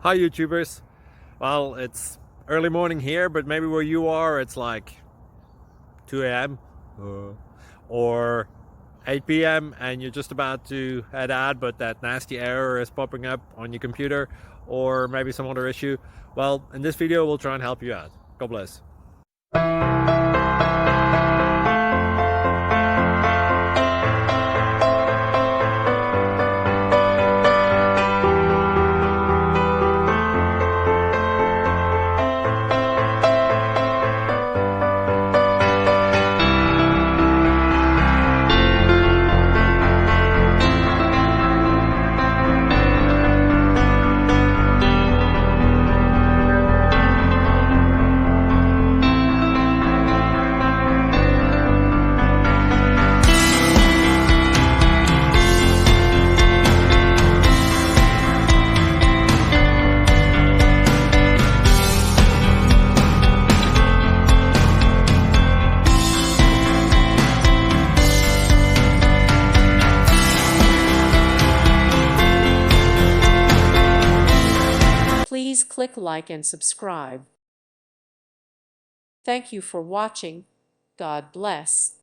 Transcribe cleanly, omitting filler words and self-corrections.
Hi YouTubers. Well, it's early morning here, but maybe where you are it's like 2 a.m. or 8 p.m. and you're just about to head out, but that nasty error is popping up on your computer, or maybe some other issue. Well, in this video we'll try and help you out. God bless. Please click like and subscribe. Thank you for watching. God bless.